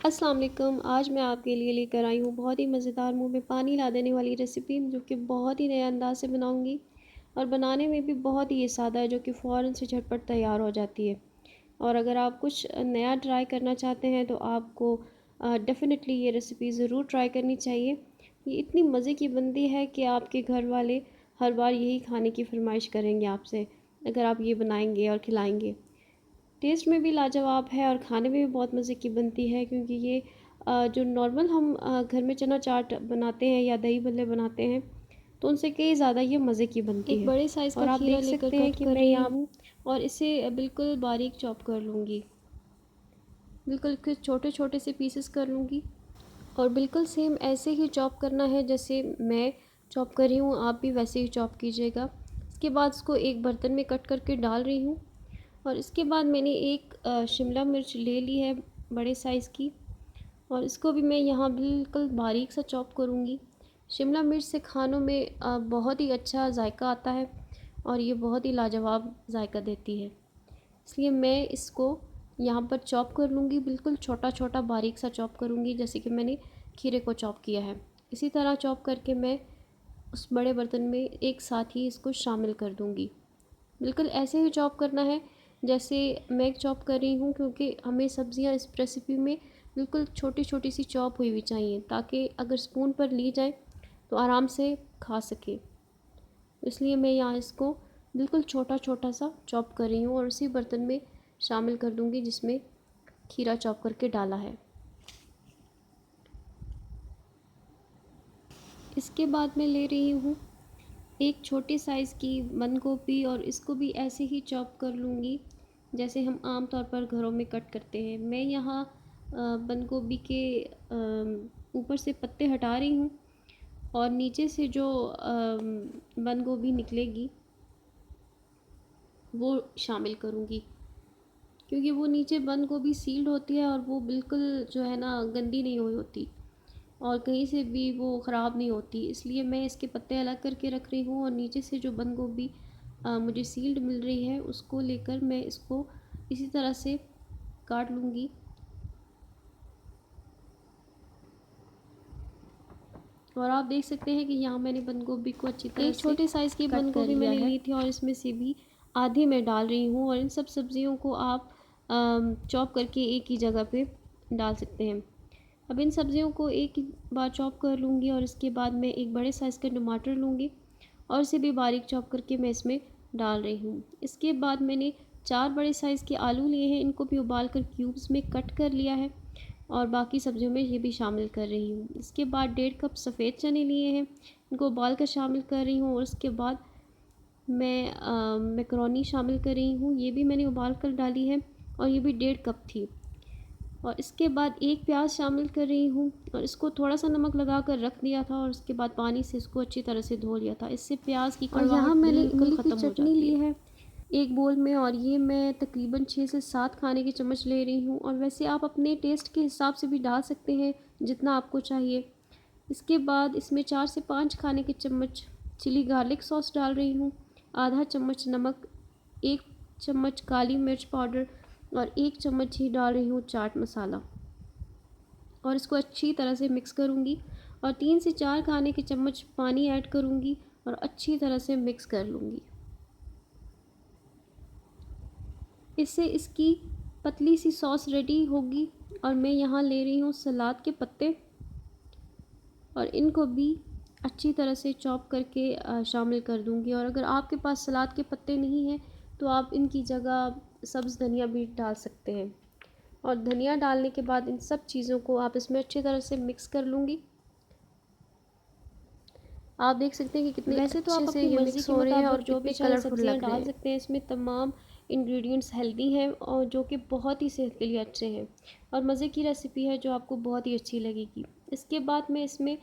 अस्सलाम वालेकुम। आज मैं आपके लिए लेकर आई हूँ बहुत ही मज़ेदार मुँह में पानी ला देने वाली रेसिपी, जो कि बहुत ही नए अंदाज़ से बनाऊँगी और बनाने में भी बहुत ही ये सादा है, जो कि फ़ौरन से झटपट तैयार हो जाती है। और अगर आप कुछ नया ट्राई करना चाहते हैं तो आपको डेफ़िनेटली ये रेसिपी ज़रूर ट्राई करनी चाहिए। ये इतनी मज़े की बनती है कि आपके घर वाले हर बार यही खाने की फ़रमाइश करेंगे आपसे, अगर आप ये बनाएँगे और खिलाएँगे। टेस्ट में भी लाजवाब है और खाने में भी बहुत मज़े की बनती है, क्योंकि ये जो नॉर्मल हम घर में चना चाट बनाते हैं या दही भल्ले बनाते हैं, तो उनसे कई ज़्यादा ये मज़े की बनती एक है। बड़े साइज़ का और आप खीरा देख लेकर सकते हैं कट कि कर मैं रही यहाँ हूँ। और इसे बिल्कुल बारीक चॉप कर लूँगी, बिल्कुल के छोटे छोटे से पीसेस कर लूँगी। और बिल्कुल सेम ऐसे ही चॉप करना है जैसे मैं चॉप कर रही हूँ, आप भी वैसे ही चॉप कीजिएगा। इसके बाद इसको एक बर्तन में कट करके डाल रही हूँ। और इसके बाद मैंने एक शिमला मिर्च ले ली है बड़े साइज़ की, और इसको भी मैं यहाँ बिल्कुल बारीक सा चॉप करूँगी। शिमला मिर्च से खानों में बहुत ही अच्छा जायका आता है और ये बहुत ही लाजवाब जायका देती है, इसलिए मैं इसको यहाँ पर चॉप कर लूँगी। बिल्कुल छोटा छोटा बारीक सा चॉप करूँगी, जैसे कि मैंने खीरे को चॉप किया है। इसी तरह चॉप करके मैं उस बड़े बर्तन में एक साथ ही इसको शामिल कर दूँगी। बिल्कुल ऐसे ही चॉप करना है जैसे मैं चॉप कर रही हूँ, क्योंकि हमें सब्ज़ियाँ इस रेसिपी में बिल्कुल छोटी छोटी सी चॉप हुई हुई चाहिए, ताकि अगर स्पून पर ली जाए तो आराम से खा सके। इसलिए मैं यहाँ इसको बिल्कुल छोटा छोटा सा चॉप कर रही हूँ और उसी बर्तन में शामिल कर दूँगी जिसमें खीरा चॉप करके डाला है। इसके बाद मैं ले रही हूँ एक छोटे साइज़ की बंद गोभी, और इसको भी ऐसे ही चॉप कर लूँगी जैसे हम आम तौर पर घरों में कट करते हैं। मैं यहाँ बंद गोभी के ऊपर से पत्ते हटा रही हूँ और नीचे से जो बंद गोभी निकलेगी वो शामिल करूँगी, क्योंकि वो नीचे बंद गोभी सील्ड होती है और वो बिल्कुल जो है ना गंदी नहीं हुई होती और कहीं से भी वो ख़राब नहीं होती। इसलिए मैं इसके पत्ते अलग करके रख रही हूँ और नीचे से जो बंद गोभी मुझे सील्ड मिल रही है उसको लेकर मैं इसको इसी तरह से काट लूँगी। और आप देख सकते हैं कि यहाँ मैंने बंद गोभी को अच्छी तरह एक से छोटे साइज़ की कट बंद कर गोभी लिया मैंने है ली थी और इसमें से भी आधी मैं डाल रही हूँ। और इन सब सब्जियों को आप चॉप करके एक ही जगह पे डाल सकते हैं। अब इन सब्जियों को एक ही बार चॉप कर लूँगी और इसके बाद मैं एक बड़े साइज़ का टमाटर लूँगी और इसे भी बारीक चॉप करके मैं इसमें डाल रही हूँ। इसके बाद मैंने 4 बड़े साइज़ के आलू लिए हैं, इनको भी उबाल कर क्यूब्स में कट कर लिया है और बाकी सब्जियों में ये भी शामिल कर रही हूँ। इसके बाद 1.5 कप सफ़ेद चने लिए हैं, इनको उबाल कर शामिल कर रही हूँ। और उसके बाद मैं मैकरोनी शामिल कर रही हूँ, ये भी मैंने उबाल कर डाली है और ये भी 1.5 कप थी। और इसके बाद एक प्याज शामिल कर रही हूँ और इसको थोड़ा सा नमक लगा कर रख दिया था और उसके बाद पानी से इसको अच्छी तरह से धो लिया था। इससे प्याज की और यहाँ कड़वाहट मैंने बिल्कुल इमली की ख़त्म हो चटनी जाती ली है है। एक बोल में, और ये मैं तकरीबन 6 से 7 खाने के चम्मच ले रही हूँ। और वैसे आप अपने टेस्ट के हिसाब से भी डाल सकते हैं जितना आपको चाहिए। इसके बाद इसमें 4 से 5 खाने के चम्मच चिली गार्लिक सॉस डाल रही हूँ, आधा चम्मच नमक, 1 चम्मच काली मिर्च पाउडर और 1 चम्मच ही डाल रही हूँ चाट मसाला। और इसको अच्छी तरह से मिक्स करूँगी और 3 से 4 खाने के चम्मच पानी ऐड करूँगी और अच्छी तरह से मिक्स कर लूँगी। इससे इसकी पतली सी सॉस रेडी होगी। और मैं यहाँ ले रही हूँ सलाद के पत्ते और इनको भी अच्छी तरह से चॉप करके शामिल कर दूँगी। और अगर आपके पास सलाद के पत्ते नहीं हैं तो आप इनकी जगह सब्ज़ धनिया भी डाल सकते हैं। और धनिया डालने के बाद इन सब चीज़ों को आप इसमें अच्छी तरह से मिक्स कर लूँगी। आप देख सकते हैं कि कितने वैसे तो अच्छे आप से अपनी ये मर्ज़ी मिक्स के हो रहे हैं और मुताबिक जो भी कितने चाहें कलरफुल सब्ज़ियाँ लग रहे डाल हैं। सकते हैं। इसमें तमाम इंग्रेडिएंट्स हेल्दी हैं और जो कि बहुत ही सेहत के लिए अच्छे हैं और मज़े की रेसिपी है जो आपको बहुत ही अच्छी लगेगी। इसके बाद मैं इसमें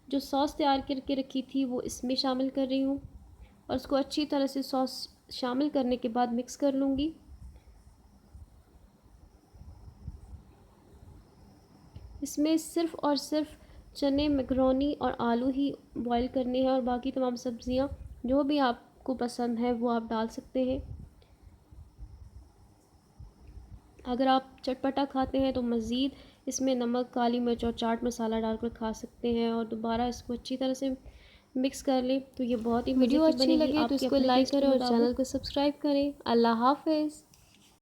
जो सॉस तैयार करके रखी थी वो इसमें शामिल कर रही हूँ और उसको अच्छी तरह से सॉस शामिल करने के बाद मिक्स कर लूँगी। इसमें सिर्फ़ और सिर्फ चने, मैकरोनी और आलू ही बॉईल करने हैं और बाकी तमाम सब्ज़ियाँ जो भी आपको पसंद है वो आप डाल सकते हैं। अगर आप चटपटा खाते हैं तो मज़ीद इसमें नमक, काली मिर्च और चाट मसाला डालकर खा सकते हैं। और दोबारा इसको अच्छी तरह से मिक्स कर लें तो ये बहुत ही मज़े की बनेगी। वीडियो अच्छी आपकी लगे तो अपने इसको लाइक टेस्ट के करें और मुताबिक। चैनल को सब्सक्राइब करें। अल्लाह हाफ़िज़।